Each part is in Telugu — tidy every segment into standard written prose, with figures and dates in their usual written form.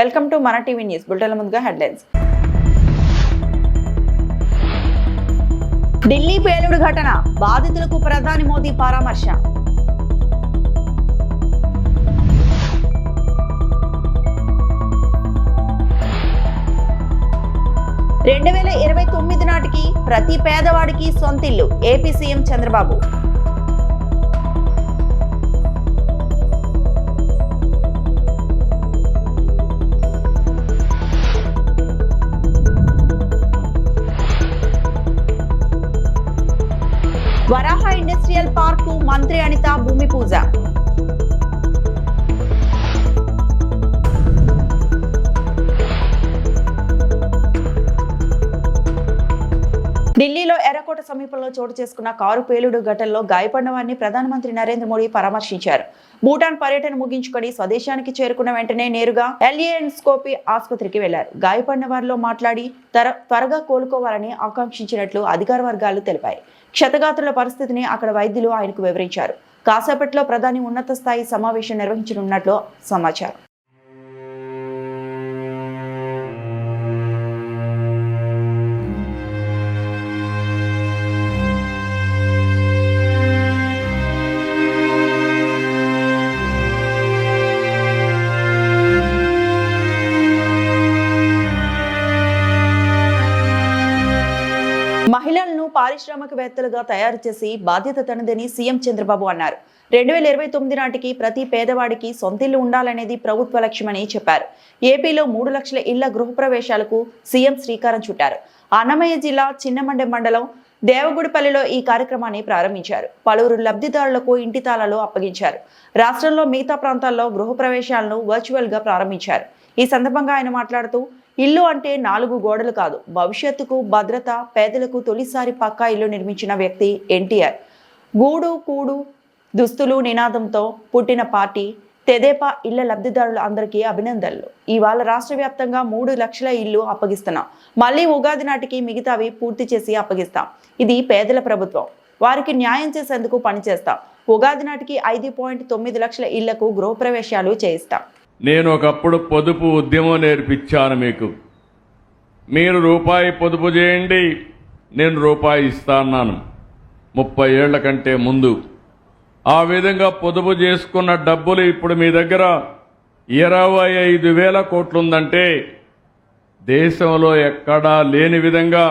వెల్కమ్ టు మన టీవీ న్యూస్. బులెటిన్ల ముందుగా హెడ్లైన్స్. ఢిల్లీ పేలుడు ఘటన, బాధితులకు ప్రధాని మోదీ పరామర్శ. (2029) నాటికి ప్రతి పేదవాడికి సొంతిల్లు, ఏపీ సీఎం చంద్రబాబు. వరాహ ఇండస్ట్రియల్ పార్క్ కు మంత్రి అనిత భూమి పూజ. ఢిల్లీలో ఎర్రకోట సమీపంలో చోటు చేసుకున్న కారు పేలుడు ఘటనలో గాయపడిన వారిని ప్రధానమంత్రి నరేంద్ర మోడీ పరామర్శించారు. భూటాన్ పర్యటన ముగించుకొని స్వదేశానికి చేరుకున్న వెంటనే నేరుగా ఎల్ఏఎన్స్కోపీ ఆసుపత్రికి వెళ్లారు. గాయపడిన వారిలో మాట్లాడి త్వరగా కోలుకోవాలని ఆకాంక్షించినట్లు అధికార వర్గాలు తెలిపాయి. క్షతగాత్రుల పరిస్థితిని అక్కడ వైద్యులు ఆయనకు వివరించారు. కాసేపట్లో ప్రధాని ఉన్నత స్థాయి సమావేశం నిర్వహించనున్నట్లు సమాచారం. మహిళలను పారిశ్రామికవేత్తలుగా తయారు చేసి బాధ్యత తనదని సీఎం చంద్రబాబు అన్నారు. 2029 నాటికి ప్రతి పేదవాడికి సొంతిల్లు ఉండాలనేది ప్రభుత్వ లక్ష్యమని చెప్పారు. ఏపీలో 3 లక్షల ఇళ్ల గృహప్రవేశాలకు సీఎం శ్రీకారం చుట్టారు. అన్నమయ్య జిల్లా చిన్నమండె మండలం దేవగుడిపల్లిలో ఈ కార్యక్రమాన్ని ప్రారంభించారు. పలువురు లబ్ధిదారులకు ఇంటి తాళాలు అప్పగించారు. రాష్ట్రంలో మిగతా ప్రాంతాల్లో గృహప్రవేశాలను వర్చువల్ గా ప్రారంభించారు. ఈ సందర్భంగా ఆయన మాట్లాడుతూ, ఇల్లు అంటే 4 గోడలు కాదు, భవిష్యత్తుకు భద్రత, పేదలకు తొలిసారి పక్కా ఇల్లు నిర్మించిన వ్యక్తి ఎన్టీఆర్. గూడు కూడు దుస్తులు నినాదంతో పుట్టిన పార్టీ తెదేపా. ఇళ్ల లబ్ధిదారులు అందరికీ అభినందనలు. ఇవాళ రాష్ట్ర వ్యాప్తంగా 3 లక్షల ఇల్లు అప్పగిస్తున్నాం. మళ్ళీ ఉగాది నాటికి మిగతావి పూర్తి చేసి అప్పగిస్తాం. ఇది పేదల ప్రభుత్వం, వారికి న్యాయం చేసేందుకు పనిచేస్తాం. ఉగాది నాటికి 5.9 లక్షల ఇళ్లకు గృహప్రవేశాలు చేయిస్తాం. నేను ఒకప్పుడు పొదుపు ఉద్యమం నేర్పించాను మీకు. మీరు రూపాయి పొదుపు చేయండి, నేను రూపాయి ఇస్తాను 30 ఏళ్ల కంటే ముందు. ఆ విధంగా పొదుపు చేసుకున్న డబ్బులు ఇప్పుడు మీ దగ్గర 25,000 కోట్లు ఉందంటే దేశంలో ఎక్కడా లేని విధంగా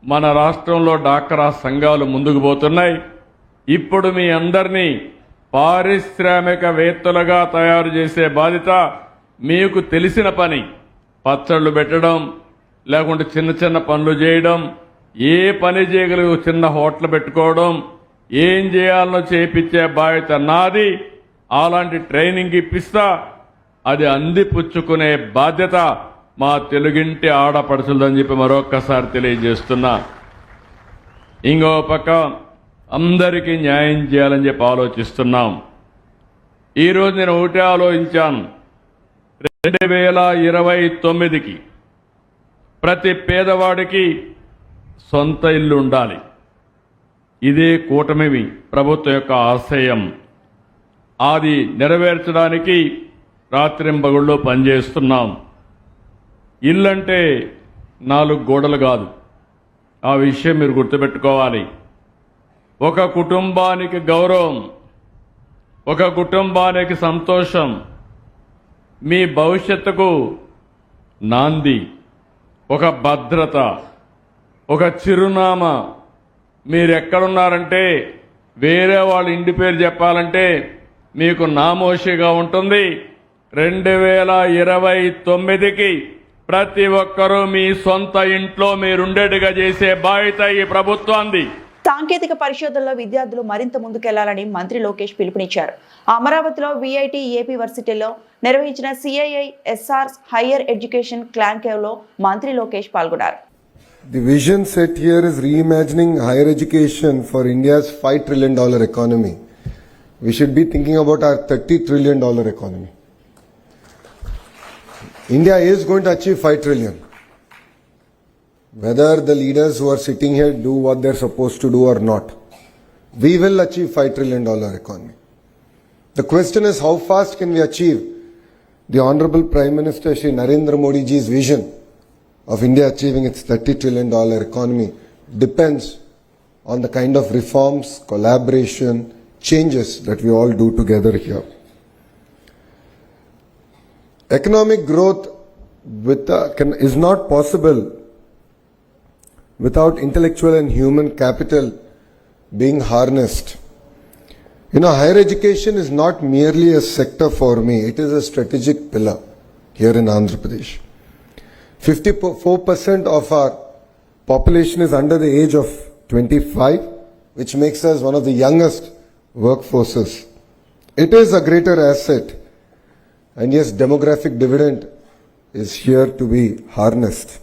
మన రాష్ట్రంలో డాక్రా సంఘాలు ముందుకు పోతున్నాయి. ఇప్పుడు మీ అందరినీ పారిశ్రామికవేత్తలుగా తయారు చేసే బాధ్యత మీకు తెలిసిన పని. పచ్చళ్ళు పెట్టడం, లేకుంటే చిన్న చిన్న పనులు చేయడం, ఏ పని చేయగలిగే చిన్న హోటల్ పెట్టుకోవడం, ఏం చేయాలనో చేపించే బాధ్యత నాది. అలాంటి ట్రైనింగ్ ఇప్పిస్తా, అది అందిపుచ్చుకునే బాధ్యత మా తెలుగింటి ఆడపడుచులని చెప్పి మరొక్కసారి తెలియజేస్తున్నా. ఇంకో పక్క అందరికీ న్యాయం చేయాలని చెప్పి ఆలోచిస్తున్నాం. ఈరోజు నేను ఒకటే ఆలోచించాను, 2029కి ప్రతి పేదవాడికి సొంత ఇల్లు ఉండాలి. ఇదే కూటమి ప్రభుత్వం యొక్క ఆశయం. అది నెరవేర్చడానికి రాత్రింబగుళ్ళు పనిచేస్తున్నాం. ఇల్లంటే 4 గోడలు కాదు, ఆ విషయం మీరు గుర్తుపెట్టుకోవాలి. ఒక కుటుంబానికి గౌరవం, ఒక కుటుంబానికి సంతోషం, మీ భవిష్యత్తుకు నాంది, ఒక భద్రత, ఒక చిరునామా. మీరెక్కడున్నారంటే వేరే వాళ్ళ ఇంటి పేరు చెప్పాలంటే మీకు నామోషిగా ఉంటుంది. 2029కి ప్రతి ఒక్కరూ మీ సొంత ఇంట్లో మీరుండేట్టుగా చేసే బాధ్యత ఈ ప్రభుత్వాన్ని. సాంకేతిక పరిశోధనలో విద్యార్థులు మరింత ముందుకెళ్లాలని మంత్రి లోకేష్ పిలుపునిచ్చారు. అమరావతిలో విఐటి ఏపీ వర్సిటీలో నిర్వహించిన CII-SR హైయర్ ఎడ్యుకేషన్ క్లాంకేవ్ లో మంత్రి లోకేష్ పాల్గొన్నారు. The vision set here is reimagining higher education for India's $5 trillion economy. We should be thinking about our $30 trillion economy. India is going to achieve 5 trillion. Whether the leaders who are sitting here do what they're supposed to do or not, we will achieve $5 trillion economy. The question is, how fast can we achieve The Honorable Prime Minister Shri Narendra Modi ji's vision of India achieving its $30 trillion economy depends on the kind of reforms, collaboration, changes that we all do together here. Economic growth is not possible without intellectual and human capital being harnessed. Higher education is not merely a sector for me, it is a strategic pillar here in Andhra Pradesh. 54% of our population is under the age of 25, which makes us one of the youngest workforces. It is a greater asset, and yes, demographic dividend is here to be harnessed.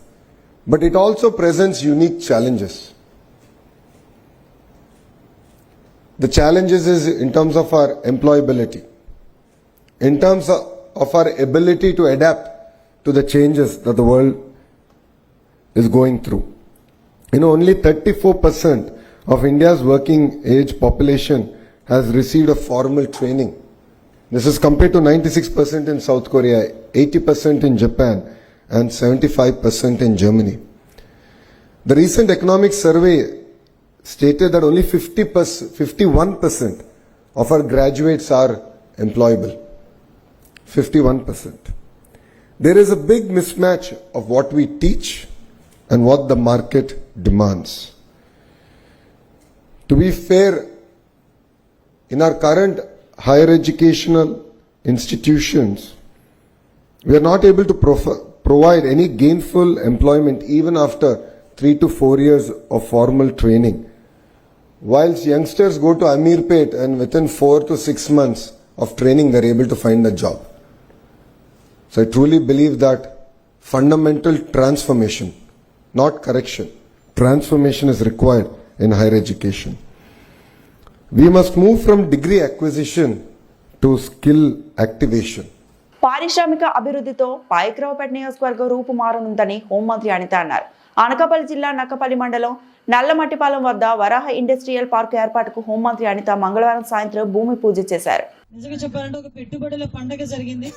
But it also presents unique challenges. The challenges is in terms of our employability, in terms of our ability to adapt to the changes that the world is going through. Only 34% of India's working age population has received a formal training. This is compared to 96% in South Korea, 80% in Japan, and 75% in Germany. The recent economic survey stated that only 51% of our graduates are employable. 51%. There is a big mismatch of what we teach and what the market demands. To be fair, in our current higher educational institutions, we are not able to provide any gainful employment even after 3 to 4 years of formal training. Whilst youngsters go to Amirpet and within 4 to 6 months of training they are able to find a job. So I truly believe that fundamental transformation, not correction, transformation is required in higher education. We must move from degree acquisition to skill activation. పారిశ్రామిక అభివృద్ధితో పాయకరావుపేట నియోజకవర్గం రూపుమారనుందని హోంమంత్రి అనిత అన్నారు. అనకాపల్లి జిల్లా నక్కపల్లి మండలం నల్లమట్టిపాలెం వద్ద వరాహ ఇండస్ట్రియల్ పార్క్ ఏర్పాటుకు హోంమంత్రి అనిత మంగళవారం సాయంత్రం భూమి పూజ చేశారు. నిజంగా చెప్పాలంటే ఒక పెట్టుబడుల పండగ జరిగింది.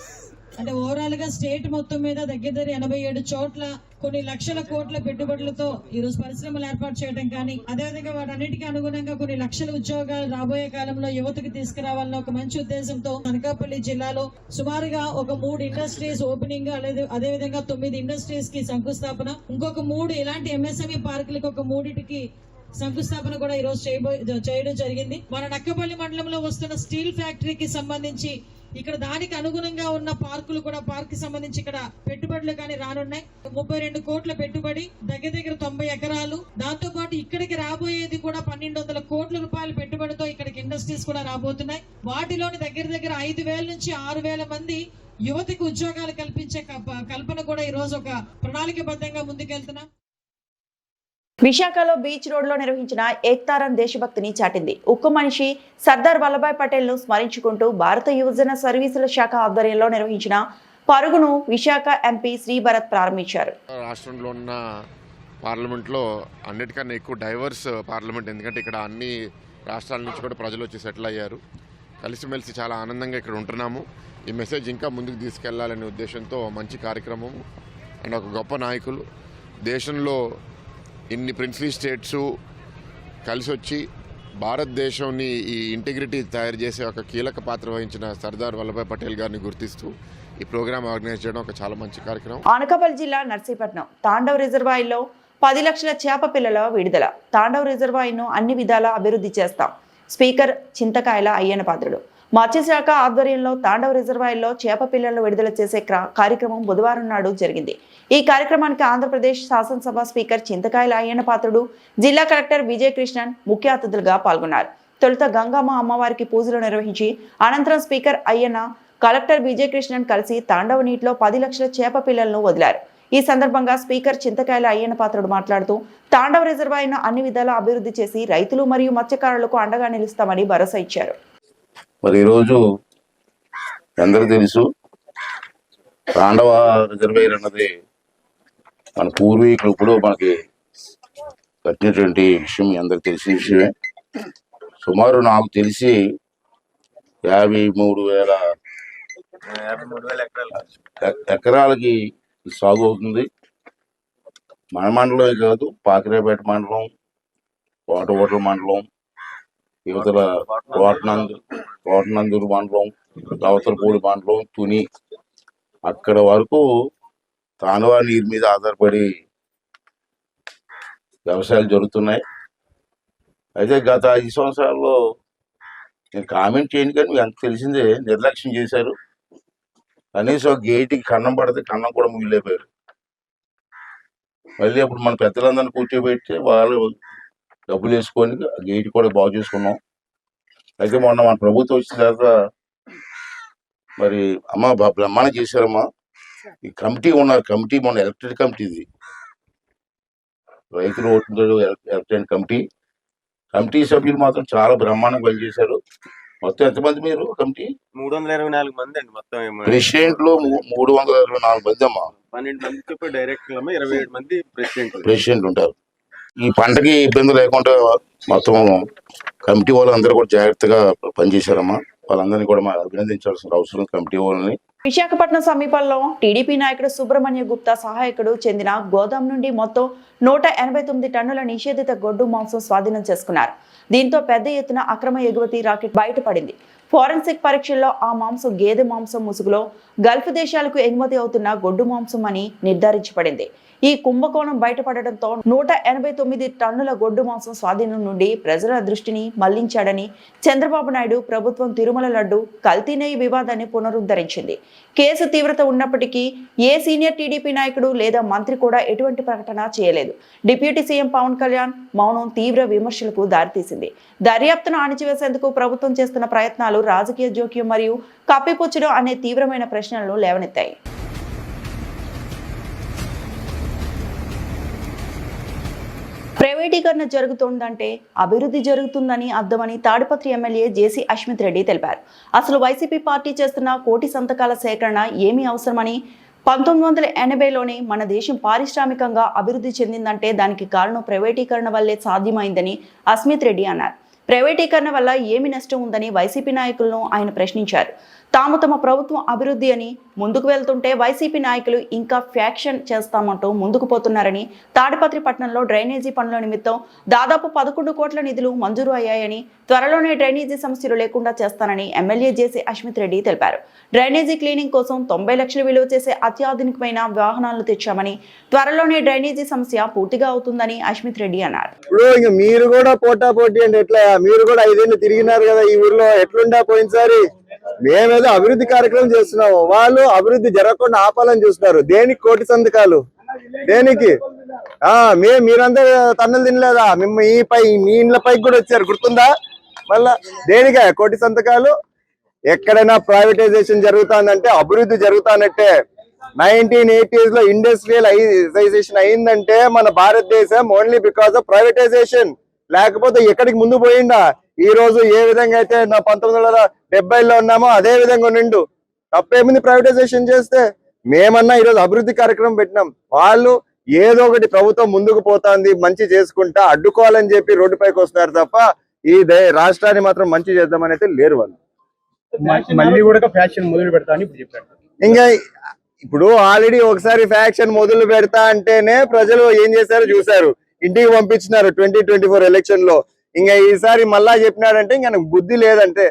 అంటే ఓవరాల్ గా స్టేట్ మొత్తం మీద దగ్గర 87 చోట్ల కొన్ని లక్షల కోట్ల పెట్టుబడులతో ఈ రోజు పరిశ్రమలు ఏర్పాటు చేయడం కానీ, అదేవిధంగా వాటన్నిటికీ అనుగుణంగా కొన్ని లక్షల ఉద్యోగాలు రాబోయే కాలంలో యువతకు తీసుకురావాలన్న ఒక మంచి ఉద్దేశంతో అనకాపల్లి జిల్లాలో సుమారుగా ఒక 3 ఇండస్ట్రీస్ ఓపెనింగ్, అదేవిధంగా 9 ఇండస్ట్రీస్ కి శంకుస్థాపన, ఇంకొక 3 ఇలాంటి ఎంఎస్ఎంఈ పార్కులకు ఒక 3టికి శంకుస్థాపన కూడా ఈ రోజు చేయడం జరిగింది. మన నక్కపల్లి మండలంలో వస్తున్న స్టీల్ ఫ్యాక్టరీకి సంబంధించి ఇక్కడ దానికి అనుగుణంగా ఉన్న పార్కులు కూడా పార్క్ సంబంధించి ఇక్కడ పెట్టుబడులు కానీ రానున్నాయి. 32 కోట్ల పెట్టుబడి, దగ్గర 90 ఎకరాలు. దాంతో పాటు ఇక్కడికి రాబోయేది కూడా 1200 కోట్ల రూపాయల పెట్టుబడితో ఇక్కడికి ఇండస్ట్రీస్ కూడా రాబోతున్నాయి. వాటిలోని దగ్గర 5,000 నుంచి 6,000 మంది యువతకు ఉద్యోగాలు కల్పించే కల్పన కూడా ఈ రోజు ఒక ప్రణాళికబద్ధంగా ముందుకెళ్తున్నాం. విశాఖలో బీచ్ రోడ్లో నిర్వహించిన ఏక్తారన్ దేశభక్తిని చాటింది. ఉక్కు మనిషి సర్దార్ వల్లభాయ్ పటేల్ ను స్మరించుకుంటూ భారత యువజన సర్వీసుల శాఖ ఆధ్వర్యంలో నిర్వహించిన పరుగును విశాఖ ఎంపీ శ్రీభరత్ ప్రారంభించారు. రాష్ట్రంలో ఉన్న పార్లమెంట్లో అన్నిటికన్నా ఎక్కువ డైవర్స్ పార్లమెంట్, ఎందుకంటే ఇక్కడ అన్ని రాష్ట్రాల నుంచి కూడా ప్రజలు వచ్చి సెటిల్ అయ్యారు. కలిసిమెలిసి చాలా ఆనందంగా ఇక్కడ ఉంటున్నాము. ఈ మెసేజ్ ఇంకా ముందుకు తీసుకెళ్లాలనే ఉద్దేశంతో మంచి కార్యక్రమం అండ్ ఒక గొప్ప నాయకులు, దేశంలో ఇన్ని ప్రిన్స్లీ స్టేట్స్ కలిసి వచ్చి భారతదేశంని ఈ ఇంటిగ్రిటీ తయారు చేసే ఒక కీలక పాత్ర వహించిన సర్దార్ వల్లభాయ్ పటేల్ గారిని గుర్తిస్తూ ఈ ప్రోగ్రామ్ ఆర్గనైజ్ చేయడం ఒక చాలా మంచి కార్యక్రమం. అనకాపల్లి జిల్లా నర్సీపట్నం తాండవ్ రిజర్వాయర్లో 10 లక్షల చేప పిల్లల విడుదల. తాండవ్ రిజర్వాయర్ను అన్ని విధాలా అభివృద్ధి చేస్తాం. స్పీకర్ చింతకాయల అయ్యన్నపాత్రుడు. మత్స్యశాఖ ఆధ్వర్యంలో తాండవ్ రిజర్వాయర్లో చేప పిల్లలను విడుదల చేసే కార్యక్రమం బుధవారం నాడు జరిగింది. ఈ కార్యక్రమానికి ఆంధ్రప్రదేశ్ శాసనసభ స్పీకర్ చింతకాయల అయ్యన్నపాత్రుడు, జిల్లా కలెక్టర్ విజయ్ కృష్ణన్ ముఖ్య అతిథులుగా పాల్గొన్నారు. తొలుత గంగమ్మ అమ్మవారికి పూజలు నిర్వహించి అనంతరం స్పీకర్ అయ్యన్న, కలెక్టర్ విజయ్ కృష్ణన్ కలిసి తాండవ నీటిలో 10 లక్షల చేప పిల్లలను వదిలారు. ఈ సందర్భంగా స్పీకర్ చింతకాయల అయ్యన్నపాత్రుడు మాట్లాడుతూ తాండవ రిజర్వాయర్ను అన్ని విధాలా అభివృద్ధి చేసి రైతులు మరియు మత్స్యకారులకు అండగా నిలుస్తామని భరోసా ఇచ్చారు. మరి ఈరోజు అందరూ తెలుసు, తాండవ రిజర్వేయర్ అన్నది మన పూర్వీకులు ఇప్పుడు మనకి కట్టినటువంటి విషయం మీ అందరికి తెలిసిన విషయమే. సుమారు నాకు తెలిసి 53,000 ఎకరాలకి సాగు అవుతుంది. మన మండలమే కాదు, పాకిరేపేట మండలం, కోటగొట్ల మండలం, యువతల కోటనందూరు మండలం, అవతలపూడి మండలం, తుని అక్కడ వరకు తాండవా నీరు మీద ఆధారపడి వ్యవసాయాలు జరుగుతున్నాయి. అయితే గత 5 సంవత్సరాల్లో నేను కామెంట్ చేయను, కానీ మీకు అంత తెలిసిందే, నిర్లక్ష్యం చేశారు. కనీసం గేటుకి కన్నం పడితే కన్నం కూడా ముగిలేపోయారు. మళ్ళీ అప్పుడు మన పెద్దలందరినీ కూర్చోబెట్టి వాళ్ళు డబ్బులు వేసుకొని ఆ గేట్ కూడా బాగు చేసుకున్నాం. అయితే మొన్న మన ప్రభుత్వం వచ్చిన తర్వాత మరి అమ్మ బ్రహ్మాండం చేశారమ్మా. ఈ కమిటీ ఉన్నారు, కమిటీ మొన్న ఎలక్టెడ్ కమిటీది, రైతులు ఓట్లు ఎలక్టెడ్ కమిటీ సభ్యులు మాత్రం చాలా బ్రహ్మాండంగా పనిచేశారు. మొత్తం ఎంతమంది మీరు కమిటీ? 324 మంది అండి మొత్తం. ప్రెసిడెంట్లు 324 మంది అమ్మా. 12 మంది చెప్పి డైరెక్టర్ 27 మంది ప్రెసిడెంట్ ఉంటారు. ఈ పంటకి ఇబ్బంది లేకుండా మొత్తం కమిటీ వాళ్ళందరూ కూడా జాగ్రత్తగా పనిచేశారమ్మా. వాళ్ళందరినీ కూడా మనం అభినందించాల్సిన అవసరం కమిటీ వాళ్ళని. విశాఖపట్నం సమీపంలో టీడీపీ నాయకుడు సుబ్రహ్మణ్య గుప్తా సహాయకుడు చెందిన గోదాం నుండి మొత్తం 189 టన్నుల నిషేధిత గొడ్డు మాంసం స్వాధీనం చేసుకున్నారు. దీంతో పెద్ద ఎత్తున అక్రమ ఎగుమతి రాకెట్ బయటపడింది. ఫోరెన్సిక్ పరీక్షల్లో ఆ మాంసం గేదె మాంసం ముసుగులో గల్ఫ్ దేశాలకు ఎగుమతి అవుతున్న గొడ్డు మాంసం అని నిర్ధారించబడింది. ఈ కుంభకోణం బయటపడడంతో 189 టన్నుల గొడ్డు మాంసం స్వాధీనం నుండి ప్రజల దృష్టిని మళ్లించాడని చంద్రబాబు నాయుడు ప్రభుత్వం తిరుమల లడ్డు కల్తీ నెయ్యి వివాదాన్ని పునరుద్ధరించింది. కేసు తీవ్రత ఉన్నప్పటికీ ఏ సీనియర్ టీడీపీ నాయకుడు లేదా మంత్రి కూడా ఎటువంటి ప్రకటన చేయలేదు. డిప్యూటీ సీఎం పవన్ కళ్యాణ్ మౌనం తీవ్ర విమర్శలకు దారితీసింది. దర్యాప్తును అణిచివేసేందుకు ప్రభుత్వం చేస్తున్న ప్రయత్నాలు రాజకీయ జోక్యం మరియు కప్పిపుచ్చడం అనే తీవ్రమైన ప్రశ్నలను లేవనెత్తాయి. ప్రైవేటీకరణ జరుగుతోందంటే అభివృద్ధి జరుగుతుందని అర్థమని తాడిపత్రి ఎమ్మెల్యే జేసీ అశ్మిత్ రెడ్డి తెలిపారు. అసలు వైసీపీ పార్టీ చేస్తున్న కోటి సంతకాల సేకరణ ఏమీ అవసరమని, 1980లోనే మన దేశం పారిశ్రామికంగా అభివృద్ధి చెందిందంటే దానికి కారణం ప్రైవేటీకరణ వల్లే సాధ్యమైందని అస్మిత్ రెడ్డి అన్నారు. ప్రైవేటీకరణ వల్ల ఏమి నష్టం ఉందని వైసీపీ నాయకులను ఆయన ప్రశ్నించారు. తమ ప్రభుత్వం అభివృద్ధి అని ముందుకు వెళ్తుంటే వైసీపీ నాయకులు ఇంకా ఫ్యాక్షన్ చేస్తామంటూ ముందుకు పోతున్నారని, తాడిపత్రి పట్టణంలో డ్రైనేజీ పనుల నిమిత్తం దాదాపు 11 కోట్ల నిధులు మంజూరు అయ్యాయని, త్వరలోనే డ్రైనేజీ సమస్యలు లేకుండా చేస్తానని ఎమ్మెల్యే జేసీ అశ్మిత్ రెడ్డి తెలిపారు. డ్రైనేజీ క్లీనింగ్ కోసం 90 లక్షలు విలువ చేసే అత్యాధునికమైన వాహనాలను తెచ్చామని, త్వరలోనే డ్రైనేజీ సమస్య పూర్తిగా అవుతుందని అశ్మిత్ రెడ్డి అన్నారు. మీరు కూడా పోటీ అంటే ఎట్లా? మీరు కూడా 5 ఏళ్ళు తిరిగినారు కదా ఈ ఊర్లో, ఎట్లుండా పోయినసారి? మేమేదో అభివృద్ధి కార్యక్రమం చేస్తున్నాము, వాళ్ళు అభివృద్ధి జరగకుండా ఆపాలని చూస్తున్నారు. దేనికి కోటి సంతకాలు? దేనికి? మీరంతా తన్నులు తినలేదా? మీ ఇండ్ల పైకి కూడా వచ్చారు, గుర్తుందా? మళ్ళా దేనికా కోటి సంతకాలు? ఎక్కడైనా ప్రైవేటైజేషన్ జరుగుతుందంటే అభివృద్ధి జరుగుతానట్టే. 1980s లో ఇండస్ట్రియలైజేషన్ అయిందంటే మన భారతదేశం ఓన్లీ బికాస్ ఆఫ్ ప్రైవేటైజేషన్. లేకపోతే ఎక్కడికి ముందు పోయిందా? ఈ రోజు ఏ విధంగా అయితే 1970లో ఉన్నామో అదే విధంగా నిండు. తప్పేముంది ప్రైవేటైజేషన్ చేస్తే? మేమన్నా ఈరోజు అభివృద్ధి కార్యక్రమం పెట్టినాం, వాళ్ళు ఏదో ఒకటి ప్రభుత్వం ముందుకు పోతాంది మంచి చేసుకుంటా అడ్డుకోవాలని చెప్పి రోడ్డుపైకి వస్తున్నారు తప్ప ఈ రాష్ట్రాన్ని మాత్రం మంచి చేద్దామని అయితే లేరు వాళ్ళు. మళ్ళీ కూడా ఫ్యాక్షన్ మొదలు పెడతా అని ఇప్పుడు చెప్పారు. ఇంకా ఇప్పుడు ఆల్రెడీ ఒకసారి ఫ్యాక్షన్ మొదలు పెడతా అంటేనే ప్రజలు ఏం చేశారో చూశారు, ఇంటికి పంపించినారు 2024 ఎలక్షన్ లో. ఇంకా ఈసారి మళ్ళా చెప్పినాడంటే ఇంకా బుద్ధి లేదంటే,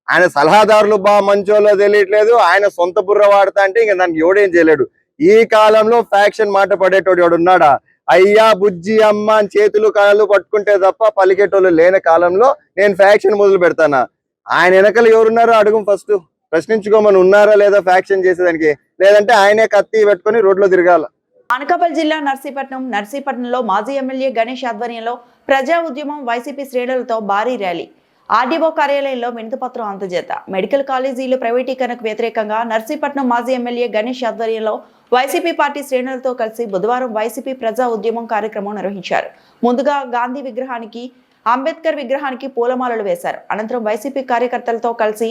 ఆయన సలహాదారులు బాగా మంచోలో తెలియట్లేదు, ఆయన సొంత బుర్ర వాడతా అంటే ఇంకా దానికి ఎవడేం చేయలేడు. ఈ కాలంలో ఫ్యాక్షన్ మాట పడేటోడు ఎవడున్నాడా? అయ్యా బుజ్జి అమ్మ అని చేతులు కాళ్ళు పట్టుకుంటే తప్ప పలికేటోళ్ళు లేని కాలంలో నేను ఫ్యాక్షన్ మొదలు పెడతానా? ఆయన వెనకలు ఎవరున్నారో అడుగు, ఫస్ట్ ప్రశ్నించుకోమని. ఉన్నారా లేదా ఫ్యాక్షన్ చేసేదానికి? లేదంటే ఆయనే కత్తి పెట్టుకుని రోడ్లో తిరగాల. అనకాపల్లి జిల్లా నర్సీపట్నంలో మాజీ ఎమ్మెల్యే గణేష్ ఆధ్వర్యంలో ప్రజా ఉద్యమం వైసీపీ శ్రేణులతో భారీ ర్యాలీ. ఆర్డీఓ కార్యాలయంలో వినతిపత్రం అందజేత. మెడికల్ కాలేజీలు ప్రైవేటీకరణకు వ్యతిరేకంగా నర్సీపట్నం మాజీ ఎమ్మెల్యే గణేష్ ఆధ్వర్యంలో వైసీపీ పార్టీ శ్రేణులతో కలిసి బుధవారం వైసీపీ ప్రజా ఉద్యమం కార్యక్రమం నిర్వహించారు. ముందుగా గాంధీ విగ్రహానికి, అంబేద్కర్ విగ్రహానికి పూలమాలలు వేశారు. అనంతరం వైసీపీ కార్యకర్తలతో కలిసి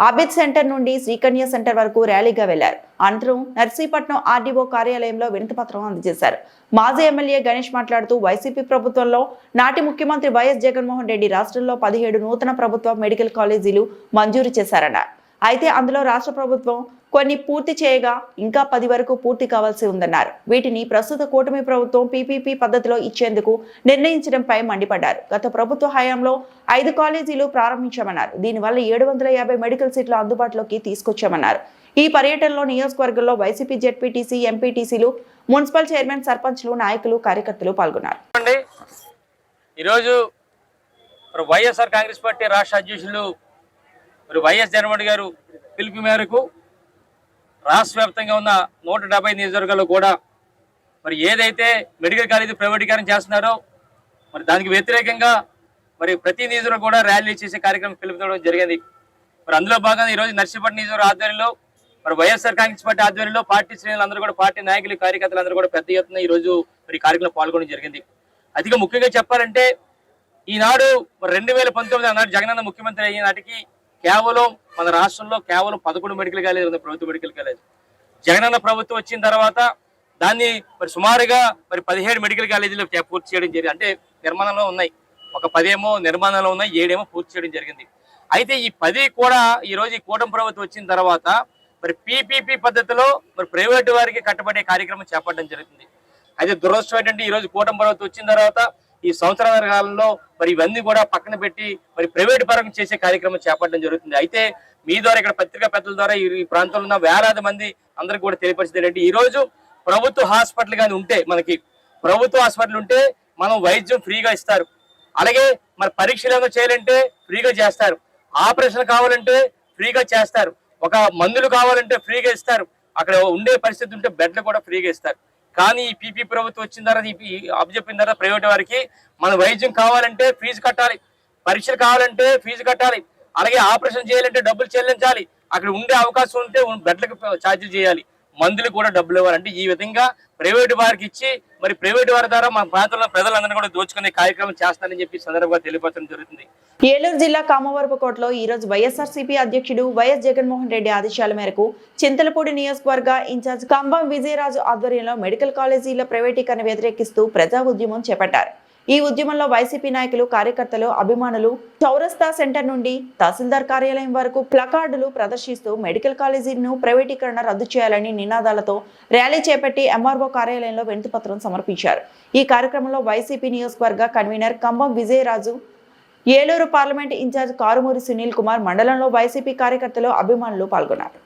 అబిద్ సెంటర్ నుండి శ్రీకన్య సెంటర్ వరకు ర్యాలీగా వెళ్లారు. అనంతరం నర్సీపట్నం ఆర్డీఓ కార్యాలయంలో వినతిపత్రం అందజేశారు. మాజీ ఎమ్మెల్యే గణేష్ మాట్లాడుతూ వైసీపీ ప్రభుత్వంలో నాటి ముఖ్యమంత్రి వైఎస్ జగన్మోహన్ రెడ్డి రాష్ట్రంలో 17 నూతన ప్రభుత్వ మెడికల్ కాలేజీలు మంజూరు చేశారన్నారు. అయితే అందులో రాష్ట్ర ప్రభుత్వం కొన్ని పూర్తి చేయగా ఇంకా 10 వరకు పూర్తి కావాల్సి ఉందన్నారు. వీటిని ప్రస్తుత కూటమి ప్రభుత్వం పీపీపీ పద్ధతిలో ఇచ్చేందుకు నిర్ణయించడంపై మండిపడ్డారు. గత ప్రభుత్వ హయాంలో 5 కాలేజీలు ప్రారంభించామన్నారు. దీనివల్ల 750 మెడికల్ సీట్లు అందుబాటులోకి తీసుకొచ్చామన్నారు. ఈ పర్యటనలో నియోజకవర్గంలో వైసీపీ జెడ్పీటీసీ, ఎంపీటీసీలు, మున్సిపల్ చైర్మన్, సర్పంచ్లు, నాయకులు, కార్యకర్తలు పాల్గొన్నారు. ఈరోజు వైఎస్ఆర్ కాంగ్రెస్ పార్టీ రాష్ట్ర అధ్యక్షులు వైఎస్ జగన్మోహన్ గారు పిలుపు మేరకు రాష్ట్ర వ్యాప్తంగా ఉన్న 170 నియోజకవర్గాల్లో కూడా మరి ఏదైతే మెడికల్ కాలేజీ ప్రైవేటీకరణ చేస్తున్నారో మరి దానికి వ్యతిరేకంగా మరి ప్రతి నియోజకవర్గం కూడా ర్యాలీ చేసే కార్యక్రమం పిలుపుకోవడం జరిగింది. మరి అందులో భాగంగా ఈరోజు నర్సీపట్నం నియోజకవర్గ ఆధ్వర్యంలో మరి వైఎస్ఆర్ కాంగ్రెస్ పార్టీ ఆధ్వర్యంలో పార్టీ శ్రేణులందరూ కూడా, పార్టీ నాయకులు, కార్యకర్తలందరూ కూడా పెద్ద ఎత్తున ఈరోజు మరి కార్యక్రమం పాల్గొనడం జరిగింది. అధిక ముఖ్యంగా చెప్పాలంటే ఈనాడు 2019 ఆనాడు జగనన్న ముఖ్యమంత్రి అయిన నాటికి కేవలం మన రాష్ట్రంలో కేవలం 11 మెడికల్ కాలేజీ ఉంది, ప్రభుత్వ మెడికల్ కాలేజ్. జగనన్న ప్రభుత్వం వచ్చిన తర్వాత దాన్ని మరి సుమారుగా మరి 17 మెడికల్ కాలేజీలు పూర్తి చేయడం జరిగింది. అంటే నిర్మాణంలో ఉన్నాయి, ఒక 10 ఏమో నిర్మాణంలో ఉన్నాయి, 7 ఏమో పూర్తి చేయడం జరిగింది. అయితే ఈ 10 కూడా ఈ రోజు ఈ కూటమి ప్రభుత్వం వచ్చిన తర్వాత మరి పీపీపీ పద్ధతిలో మరి ప్రైవేటు వారికి కట్టబడే కార్యక్రమం చేపట్టడం జరుగుతుంది. అయితే దురదృష్టం ఏంటంటే ఈ రోజు కూటమి ప్రభుత్వం వచ్చిన తర్వాత ఈ సంవత్సరాల కాలంలో మరి ఇవన్నీ కూడా పక్కన పెట్టి మరి ప్రైవేటు పరంగా చేసే కార్యక్రమం చేపట్టడం జరుగుతుంది. అయితే మీ ద్వారా ఇక్కడ పత్రికా పెద్దల ద్వారా ఈ ప్రాంతంలో ఉన్న వేలాది మంది అందరికి కూడా తెలియపరిచేది ఏంటంటే ఈ రోజు ప్రభుత్వ హాస్పిటల్ కానీ ఉంటే, మనకి ప్రభుత్వ హాస్పిటల్ ఉంటే మనం వైద్యం ఫ్రీగా ఇస్తారు. అలాగే మరి పరీక్షలు ఏమైనా చేయాలంటే ఫ్రీగా చేస్తారు, ఆపరేషన్ కావాలంటే ఫ్రీగా చేస్తారు, ఒక మందులు కావాలంటే ఫ్రీగా ఇస్తారు, అక్కడ ఉండే పరిస్థితి ఉంటే బెడ్లు కూడా ఫ్రీగా ఇస్తారు. కానీ ఈ పీపీ ప్రభుత్వం వచ్చిన తర్వాత అప్పచెప్పిన తర్వాత ప్రైవేట్ వారికి మన వైద్యం కావాలంటే ఫీజు కట్టాలి, పరీక్షలు కావాలంటే ఫీజు కట్టాలి, అలాగే ఆపరేషన్ చేయాలంటే డబ్బులు చెల్లించాలి, అక్కడ ఉండే అవకాశం ఉంటే బెడ్లకు ఛార్జీలు చేయాలి, మందులు కూడా డబ్బులు ఇవ్వాలంటే ఈ విధంగా ప్రైవేటు వారికి ఇచ్చి మరి ప్రైవేటు వారి ద్వారా మన ప్రాంతంలో ప్రజలందరినీ కూడా దోచుకునే కార్యక్రమం చేస్తానని చెప్పి సందర్భంగా తెలియపరచడం జరుగుతుంది. ఏలూరు జిల్లా కామవరపుకోటలో ఈ రోజు వైఎస్ఆర్సీపీ అధ్యక్షుడు వైఎస్ జగన్మోహన్ రెడ్డి ఆదేశాల మేరకు చింతలపూడి నియోజకవర్గ ఇన్ఛార్జ్ కంబం విజయరాజు ఆధ్వర్యంలో మెడికల్ కాలేజీల ప్రైవేటీకరణ వ్యతిరేకిస్తూ ప్రజా ఉద్యమం చేపట్టారు. ఈ ఉద్యమంలో వైసీపీ నాయకులు, కార్యకర్తలు, అభిమానులు చౌరస్తా సెంటర్ నుండి తహసీల్దార్ కార్యాలయం వరకు ప్లకార్డులు ప్రదర్శిస్తూ మెడికల్ కాలేజీలను ప్రైవేటీకరణ రద్దు చేయాలని నినాదాలతో ర్యాలీ చేపట్టి ఎంఆర్ఓ కార్యాలయంలో వినతిపత్రం సమర్పించారు. ఈ కార్యక్రమంలో వైసీపీ నియోజకవర్గ కన్వీనర్ కంబం విజయరాజు, ఏలూరు పార్లమెంట్ ఇన్ఛార్జ్ కారుమూరి సునీల్ కుమార్, మండలంలో వైసీపీ కార్యకర్తలు, అభిమానులు పాల్గొన్నారు.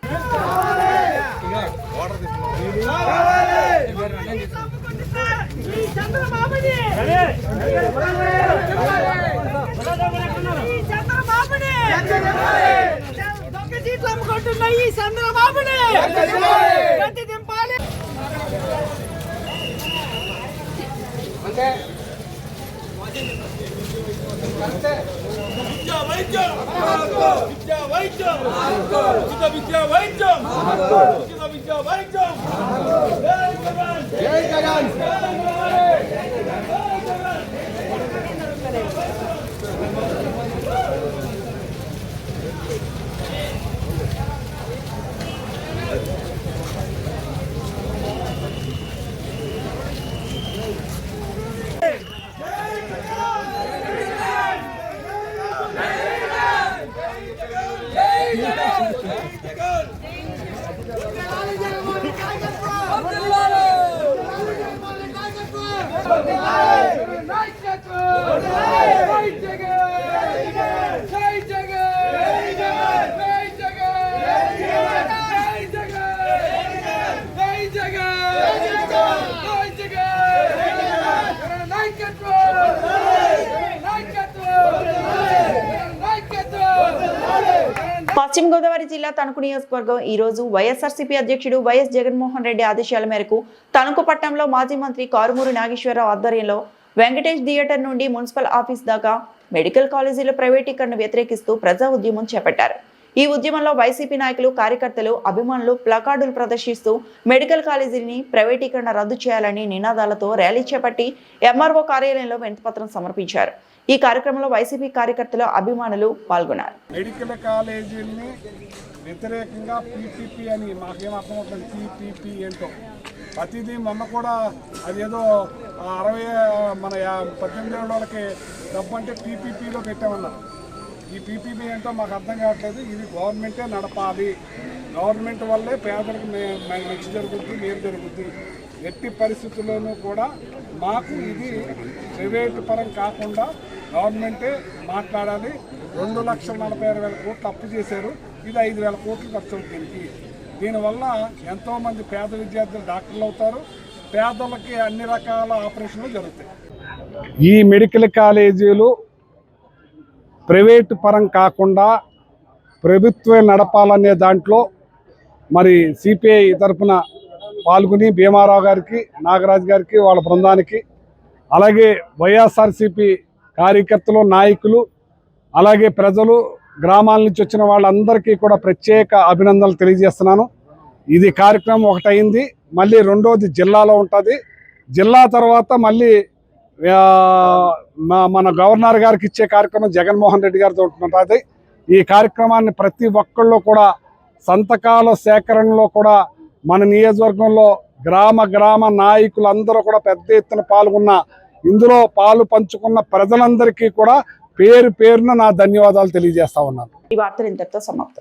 పశ్చిమ గోదావరి జిల్లా తణుకు నియోజకవర్గం ఈ రోజు వైఎస్ఆర్సీపీ అధ్యక్షుడు వైఎస్ జగన్మోహన్ రెడ్డి ఆదేశాల మేరకు తణుకు పట్టణంలో మాజీ మంత్రి కారుమూరి నాగేశ్వరరావు ఆధ్వర్యంలో వెంకటేష్ థియేటర్ నుండి మున్సిపల్ ఆఫీస్ దాకా మెడికల్ కాలేజీల ప్రైవేటీకరణ వ్యతిరేకిస్తూ ప్రజా ఉద్యమం చేపట్టారు. ఈ ఉద్యమంలో వైసీపీ నాయకులు, కార్యకర్తలు, అభిమానులు ప్లకార్డులు ప్రదర్శిస్తూ మెడికల్ కాలేజీని ప్రైవేటీకరణ రద్దు చేయాలని నినాదాలతో ర్యాలీ చేపట్టి ఎంఆర్ఓ కార్యాలయంలో వినతిపత్రం సమర్పించారు. ఈ కార్యక్రమంలో వైసీపీ కార్యకర్తలు, అభిమానులు పాల్గొన్నారు. మెడికల్ కాలేజీని వ్యతిరేకంగా పీపీపీ అని మాకేం అర్థమవుతుంది, పీపీపీ ఏంటో ప్రతిదీ. మొన్న కూడా అదేదో 18 వాళ్ళకి డబ్బు అంటే పీపీపీలో పెట్టామన్నారు. ఈ పీపీపీ ఏంటో మాకు అర్థం కావట్లేదు. ఇది గవర్నమెంటే నడపాలి, గవర్నమెంట్ వల్లే పేదలకు మంచి జరుగుద్ది, మేలు జరుగుద్ది. ఎట్టి పరిస్థితుల్లోనూ కూడా మాకు ఇది ప్రైవేటు పరం కాకుండా గవర్నమెంటే మాట్లాడాలి. 2,46,000 కోట్లు అప్పు చేశారు, ఇది 5,000 కోట్లు ఖర్చు అవుతుంది. దీనివల్ల ఎంతోమంది పేద విద్యార్థులు డాక్టర్లు అవుతారు, పేదలకి అన్ని రకాల ఆపరేషన్లు జరుగుతాయి. ఈ మెడికల్ కాలేజీలు ప్రైవేటు పరం కాకుండా ప్రభుత్వం నడపాలనే దాంట్లో మరి సిపిఐ తరఫున పాల్గొని భీమారావు గారికి, నాగరాజు గారికి, వాళ్ళ బృందానికి, అలాగే వైఎస్ఆర్సిపి కార్యకర్తలు, నాయకులు, అలాగే ప్రజలు, గ్రామాల నుంచి వచ్చిన వాళ్ళందరికీ కూడా ప్రత్యేక అభినందనలు తెలియజేస్తున్నాను. ఇది కార్యక్రమం ఒకటైంది, మళ్ళీ రెండోది జిల్లాలో ఉంటుంది. జిల్లా తర్వాత మళ్ళీ మన గవర్నర్ గారికి ఇచ్చే కార్యక్రమం జగన్మోహన్ రెడ్డి గారితో ఉంటుంది. ఈ కార్యక్రమాన్ని ప్రతి ఒక్కళ్ళు కూడా సంతకాల సేకరణలో కూడా మన నియోజకవర్గంలో గ్రామ నాయకులందరూ కూడా పెద్ద ఎత్తున పాల్గొన్న, ఇందులో పాలు పంచుకున్న ప్రజలందరికీ కూడా పేరు పేరున నా ధన్యవాదాలు తెలియజేస్తా ఉన్నాను. ఈ వార్తలు ఇంతటితో సమాప్తం.